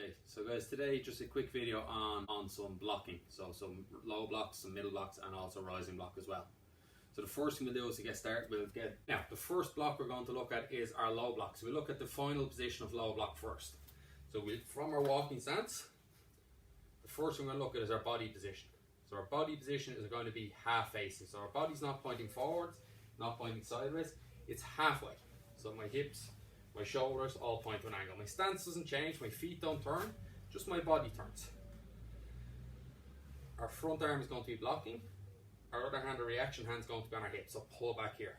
Okay, so guys, today just a quick video on some blocking. So some low blocks, some middle blocks, and also rising block as well. So the first thing we'll do is to get started, now the first block we're going to look at is our low block. So we look at the final position of low block first. So from our walking stance, the first thing we're going to look at is our body position. So our body position is going to be half facing. So our body's not pointing forwards, not pointing sideways, it's halfway. So my hips, my shoulders all point to an angle. My stance doesn't change, my feet don't turn, just my body turns. Our front arm is going to be blocking. Our other hand, the reaction hand, is going to be on our hips, so pull back here.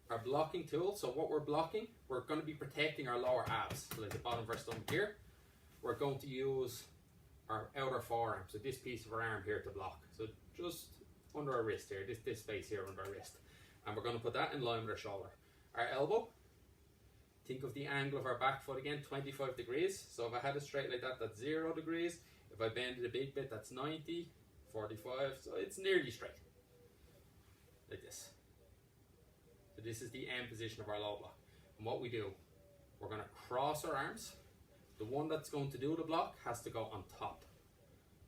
Our blocking tool, so what we're blocking, we're going to be protecting our lower abs, so like the bottom of our stomach here. We're going to use our outer forearm, so this piece of our arm here to block. So just under our wrist here, this space here under our wrist. And we're going to put that in line with our shoulder. Our elbow, think of the angle of our back foot again, 25 degrees. So if I had it straight like that, that's 0 degrees. If I bend it a big bit, that's 90, 45, so it's nearly straight. Like this. So this is the end position of our low block. And what we do, we're going to cross our arms. The one that's going to do the block has to go on top.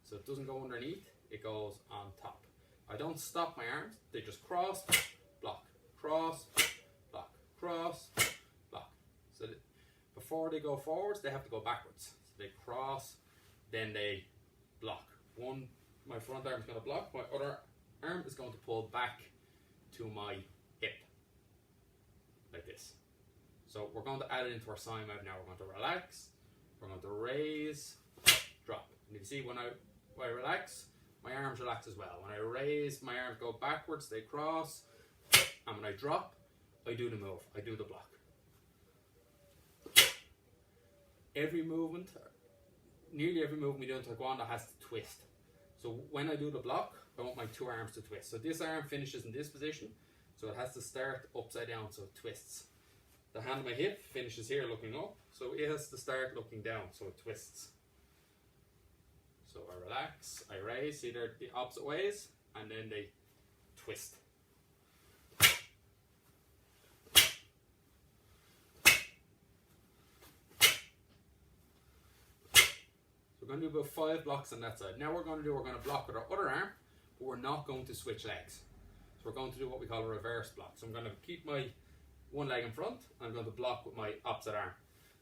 So it doesn't go underneath, it goes on top. I don't stop my arms, they just cross, block, cross, block, cross, block. So that before they go forwards, they have to go backwards. So they cross, then they block. My front arm is going to block, my other arm is going to pull back to my hip, like this. So we're going to add it into our sine wave now. We're going to relax, we're going to raise, drop. And you see when I relax, my arms relax as well. When I raise, my arms go backwards, they cross, and when I drop, I do the move, I do the block. Every movement, nearly every movement we do in Taekwondo has to twist. So when I do the block, I want my two arms to twist. So this arm finishes in this position, so it has to start upside down, so it twists. The hand of my hip finishes here looking up, so it has to start looking down, so it twists. So I relax, I raise, see they're the opposite ways, and then they twist. So we're going to do about 5 blocks on that side. Now we're going to block with our other arm, but we're not going to switch legs. So we're going to do what we call a reverse block. So I'm going to keep my one leg in front, and I'm going to block with my opposite arm.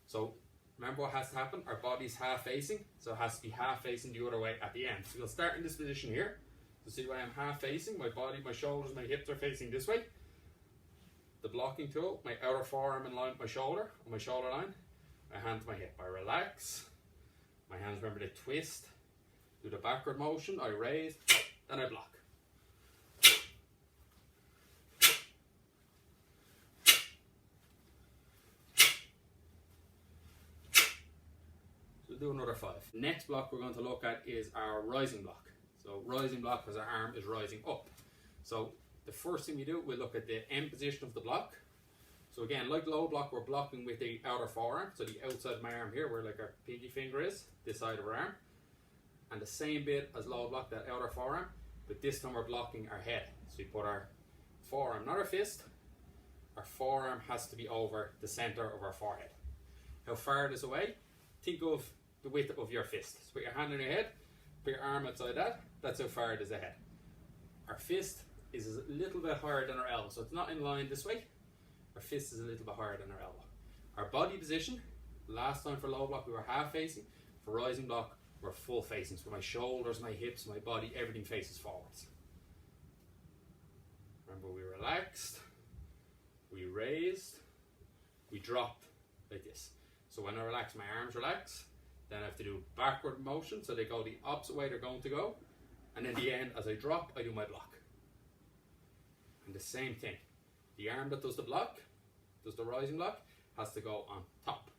So remember what has to happen? Our body's half facing, so it has to be half facing the other way at the end. So we'll start in this position here. So see where I'm half facing, my body, my shoulders, my hips are facing this way. The blocking tool, my outer forearm in line with my shoulder, on my shoulder line. My hand to my hip, I relax. My hands, remember, they twist. Do the backward motion, I raise, then I block. Do another 5. Next block we're going to look at is our rising block. So rising block because our arm is rising up. So the first thing we do, we'll look at the end position of the block. So again, like low block, we're blocking with the outer forearm. So the outside of my arm here, where like our pinky finger is, this side of our arm. And the same bit as low block, that outer forearm, but this time we're blocking our head. So we put our forearm, not our fist, our forearm has to be over the center of our forehead. How far it is away? Think of the width of your fist. So put your hand on your head, put your arm outside that, that's how far it is ahead. Our fist is a little bit higher than our elbow, so it's not in line this way. Our fist is a little bit higher than our elbow. Our body position, last time for low block we were half facing, for rising block we're full facing. So my shoulders, my hips, my body, everything faces forwards. Remember, we relaxed, we raised, we dropped like this. So when I relax, my arms relax. Then I have to do backward motion, so they go the opposite way they're going to go. And in the end, as I drop, I do my block. And the same thing. The arm that does the block, does the rising block, has to go on top.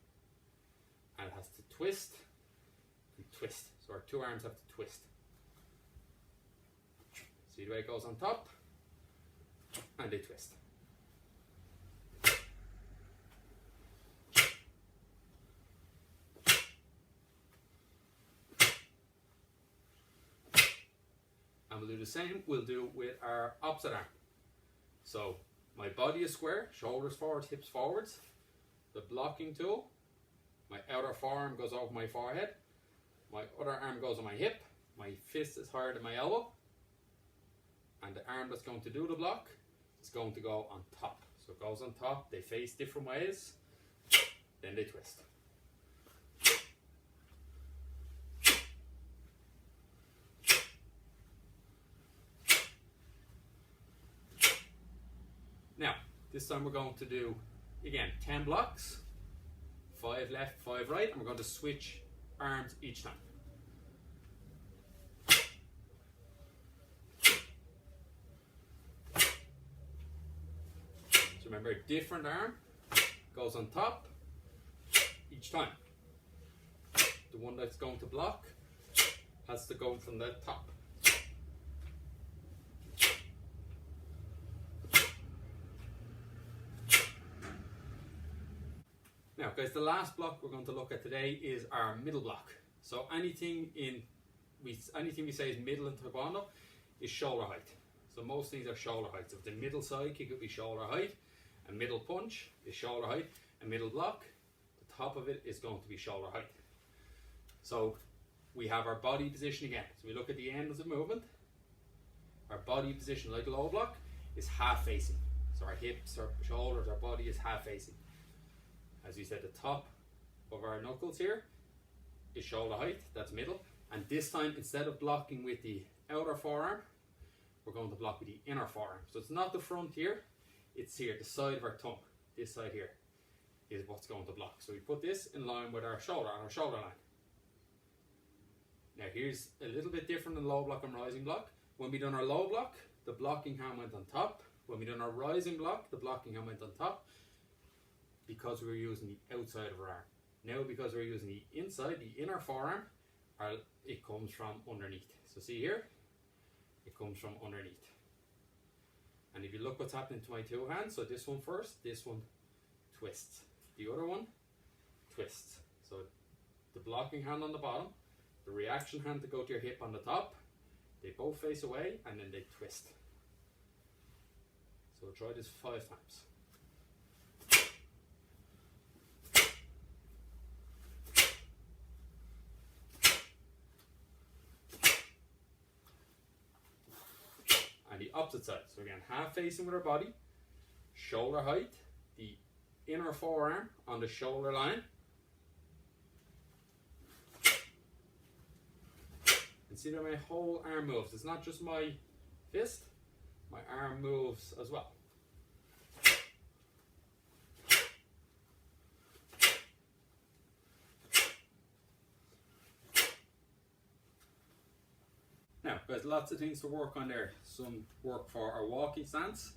And it has to twist and twist. So our two arms have to twist. See the way it goes on top? And they twist. And we'll do the same, we'll do with our opposite arm. So my body is square, shoulders forward, hips forwards. The blocking tool My outer forearm goes over my forehead. My other arm goes on my hip. My fist is higher than my elbow. And the arm that's going to do the block is going to go on top. So it goes on top, they face different ways, then they twist. Now, this time we're going to do, again, 10 blocks, 5 left, 5 right, and we're going to switch arms each time. So remember, a different arm goes on top each time. The one that's going to block has to go from the top. Now guys, the last block we're going to look at today is our middle block. So anything we say is middle in Taekwondo is shoulder height. So most things are shoulder height. So if the middle side kick would be shoulder height, a middle punch is shoulder height, a middle block, the top of it is going to be shoulder height. So we have our body position again. So we look at the end of the movement. Our body position, like a low block, is half facing. So our hips, our shoulders, our body is half facing. As we said, the top of our knuckles here is shoulder height, that's middle. And this time, instead of blocking with the outer forearm, we're going to block with the inner forearm. So it's not the front here, it's here, the side of our thumb. This side here is what's going to block. So we put this in line with our shoulder, on our shoulder line. Now here's a little bit different than low block and rising block. When we done our low block, the blocking hand went on top. When we done our rising block, the blocking hand went on top, because we were using the outside of our arm. Now because we're using the inside, the inner forearm, it comes from underneath. So see here, it comes from underneath. And if you look what's happening to my two hands, so this one first, this one twists. The other one twists. So the blocking hand on the bottom, the reaction hand to go to your hip on the top, they both face away and then they twist. So we'll try this 5 times. The opposite side. So again, half facing with our body, shoulder height, the inner forearm on the shoulder line. And see that my whole arm moves. It's not just my fist, my arm moves as well. Now, there's lots of things to work on there. Some work for our walking stance,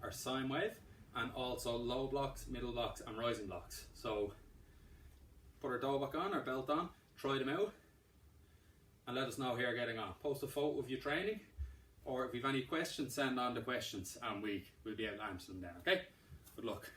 our sine wave, and also low blocks, middle blocks, and rising blocks. So, put our dobok on, our belt on, try them out, and let us know how you're getting on. Post a photo of your training, or if you have any questions, send on the questions, and we'll be able to answer them then, okay? Good luck.